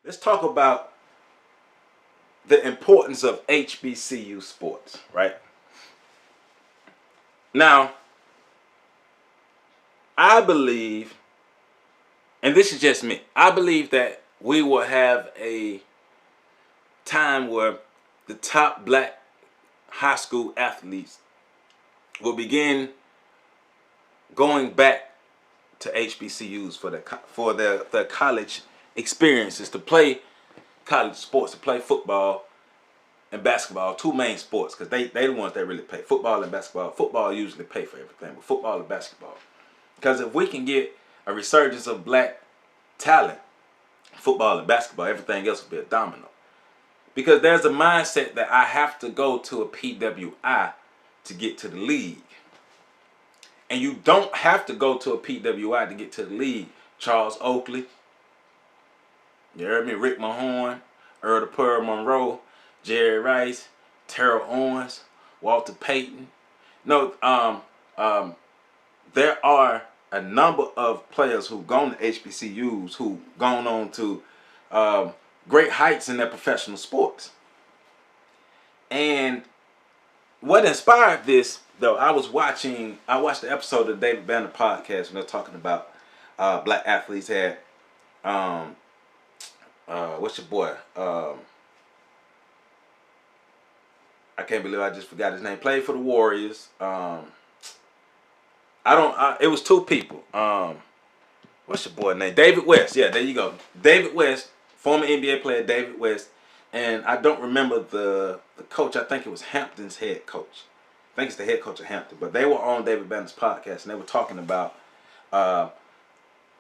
Let's talk about the importance of HBCU sports, right? Now, I believe, and this is just me, I believe that we will have a time where the top black high school athletes will begin going back to HBCUs for their college experiences, to play college sports, to play football and basketball, two main sports, because they the ones that really pay. Football and basketball. Football usually pay for everything, but football and basketball. Because if we can get a resurgence of black talent, football and basketball, everything else will be a domino. Because there's a mindset that I have to go to a PWI to get to the league. And you don't have to go to a PWI to get to the league. Charles Oakley, you heard me, Rick Mahorn, Earl the Pearl Monroe, Jerry Rice, Terrell Owens, Walter Payton. No, there are a number of players who've gone to HBCUs who've gone on to great heights in their professional sports. And what inspired this, though, I watched the episode of the David Banner podcast when they're talking about black athletes. Had what's your boy? I can't believe I just forgot his name. Played for the Warriors. It was two people. What's your boy name? David West. Yeah, there you go. David West, former NBA player David West. And I don't remember the coach. I think it was Hampton's head coach. I think it's the head coach of Hampton. But they were on David Banner's podcast, and they were talking about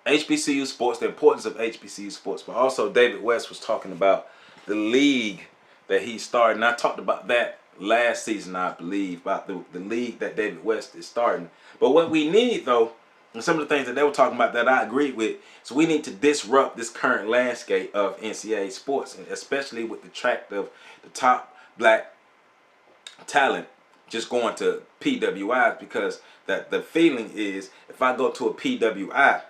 HBCU sports, the importance of HBCU sports. But also David West was talking about the league that he started. And I talked about that last season, I believe, about the league that David West is starting. But what we need, though, and some of the things that they were talking about that I agreed with, so we need to disrupt this current landscape of NCAA sports, and especially with the tract of the top black talent just going to PWIs, because that the feeling is if I go to a PWI,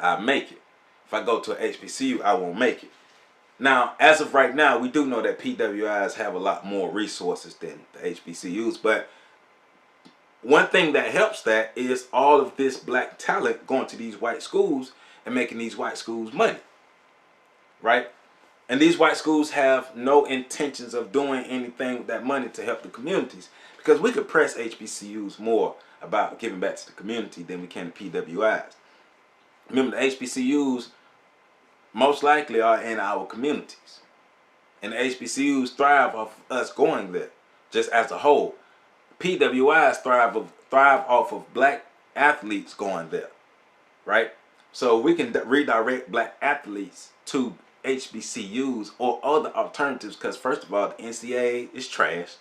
I make it. If I go to an HBCU, I won't make it. Now, as of right now, we do know that PWIs have a lot more resources than the HBCUs, but one thing that helps that is all of this black talent going to these white schools and making these white schools money, right? And these white schools have no intentions of doing anything with that money to help the communities, because we could press HBCUs more about giving back to the community than we can to PWIs. Remember, the HBCUs most likely are in our communities, and the HBCUs thrive off us going there just as a whole. PWIs thrive off of black athletes going there, right? So we can redirect black athletes to HBCUs or other alternatives, because first of all, the NCAA is trash.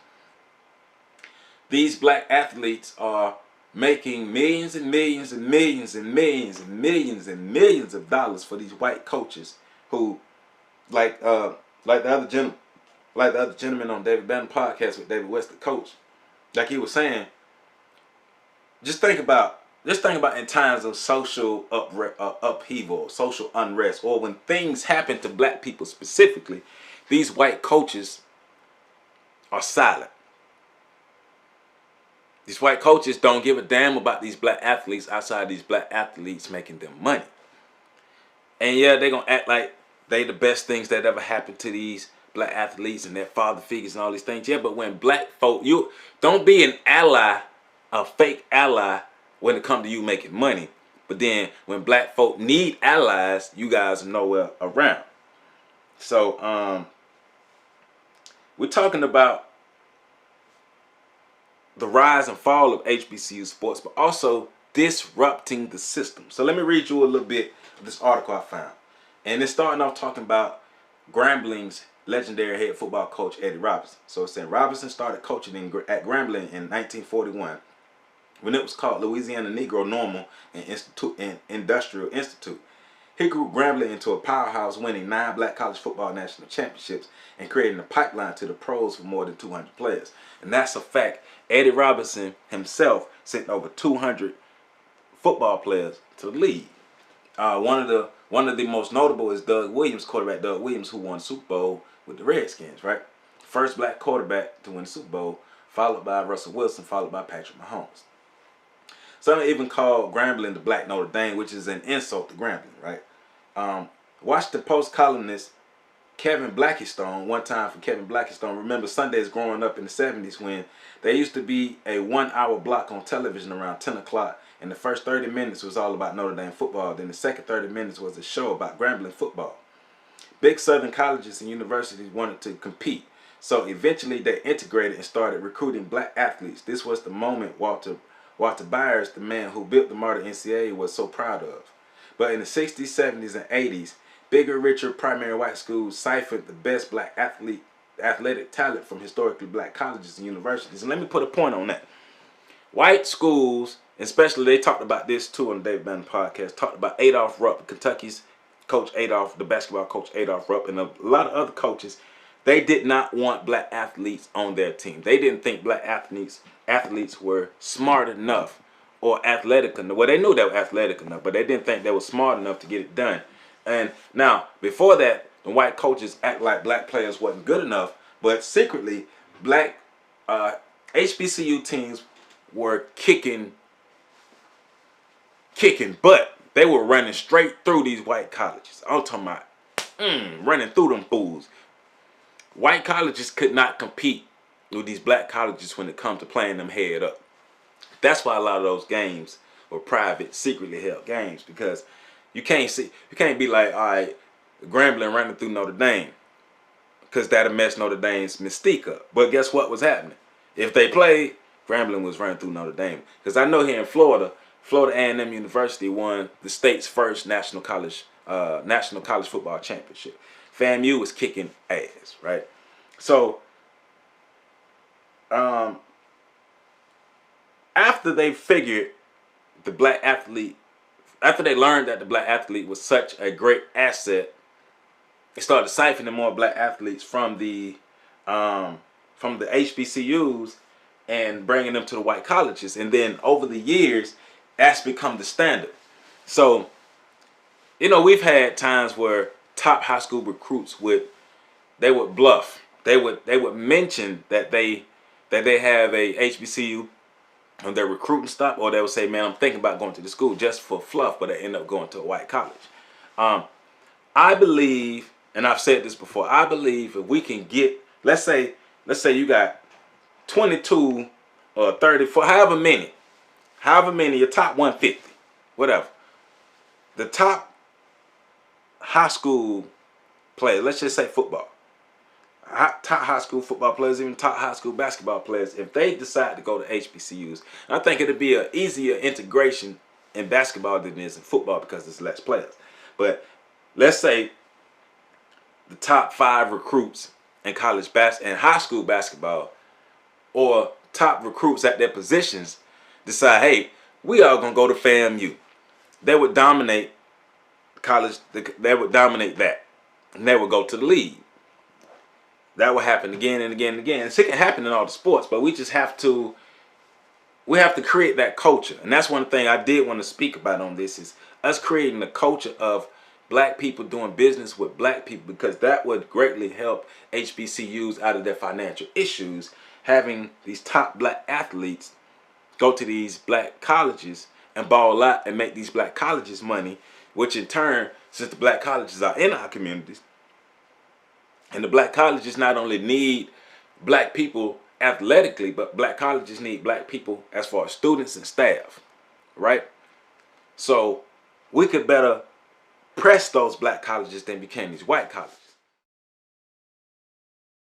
These black athletes are making millions and millions and millions and millions and millions and millions of dollars for these white coaches who, like the other gentleman on David Banner podcast with David West, the coach, like he was saying, just think about in times of social upheaval, social unrest, or when things happen to black people specifically, these white coaches are silent. These white coaches don't give a damn about these black athletes outside these black athletes making them money. And yeah, they're going to act like they the best things that ever happened to these black athletes and their father figures and all these things. Yeah, but when black folk, you don't be an ally, a fake ally when it comes to you making money. But then when black folk need allies, you guys are nowhere around. So we're talking about the rise and fall of HBCU sports, but also disrupting the system. So let me read you a little bit of this article I found. And it's starting off talking about Grambling's legendary head football coach, Eddie Robinson. So it's saying Robinson started coaching at Grambling in 1941 when it was called Louisiana Negro Normal and Industrial Institute. He grew Grambling into a powerhouse, winning 9 black college football national championships and creating a pipeline to the pros for more than 200 players. And that's a fact. Eddie Robinson himself sent over 200 football players to the league. One of the One of the most notable is Doug Williams, quarterback Doug Williams, who won the Super Bowl with the Redskins, right? First black quarterback to win the Super Bowl, followed by Russell Wilson, followed by Patrick Mahomes. Some even called Grambling the Black Notre Dame, which is an insult to Grambling, right? Washington Post columnist Kevin Blackistone, one time for Kevin Blackistone, remember Sundays growing up in the 70s when there used to be a 1-hour block on television around 10 o'clock, and the first 30 minutes was all about Notre Dame football. Then the second 30 minutes was a show about Grambling football. Big Southern colleges and universities wanted to compete, so eventually they integrated and started recruiting black athletes. This was the moment Walter Byers, the man who built the modern NCAA, was so proud of. But in the 60s, 70s, and 80s, bigger, richer primary white schools siphoned the best black athletic talent from historically black colleges and universities. And let me put a point on that. White schools, especially, they talked about this too on the David Banner podcast, talked about Adolph Rupp, Kentucky's coach Adolph, the basketball coach Adolph Rupp, and a lot of other coaches. They did not want black athletes on their team. They didn't think black athletes were smart enough or athletic enough. Well, they knew they were athletic enough, but they didn't think they were smart enough to get it done. And now, before that, the white coaches act like black players wasn't good enough, but secretly, black HBCU teams were kicking butt. They were running straight through these white colleges. I'm talking about running through them fools. White colleges could not compete with these black colleges when it comes to playing them head up. That's why a lot of those games were private, secretly held games, because you can't be like, all right, Grambling running through Notre Dame, because that'll mess Notre Dame's mystique up. But guess what was happening? If they played, Grambling was running through Notre Dame. Because I know here in Florida A&M University won the state's first national college football championship. FAMU was kicking ass, right? So after they figured the black athlete, after they learned that the black athlete was such a great asset, they started siphoning more black athletes from the HBCUs and bringing them to the white colleges. And then over the years, that's become the standard. So, you know, we've had times where top high school recruits would bluff. They would mention that they have a HBCU on their recruiting stop, or they would say, man, I'm thinking about going to the school just for fluff, but they end up going to a white college. I believe, and I've said this before, I believe if we can get, let's say you got 22 or 34, however many, your top 150, whatever. The top high school players, let's just say football, top high school football players, even top high school basketball players, if they decide to go to HBCUs, I think it'd be an easier integration in basketball than it is in football because there's less players. But let's say the top 5 recruits in college and high school basketball, or top recruits at their positions, decide, hey, we are gonna go to FAMU. They would dominate college. They would dominate that, and they would go to the league. That will happen again and again and again. It can happen in all the sports, but we just have to create that culture. And that's one thing I did want to speak about on this, is us creating the culture of black people doing business with black people, because that would greatly help HBCUs out of their financial issues, having these top black athletes go to these black colleges and ball out and make these black colleges money, which in turn, since the black colleges are in our communities, and the black colleges not only need black people athletically, but black colleges need black people as far as students and staff, right? So we could better press those black colleges than became these white colleges.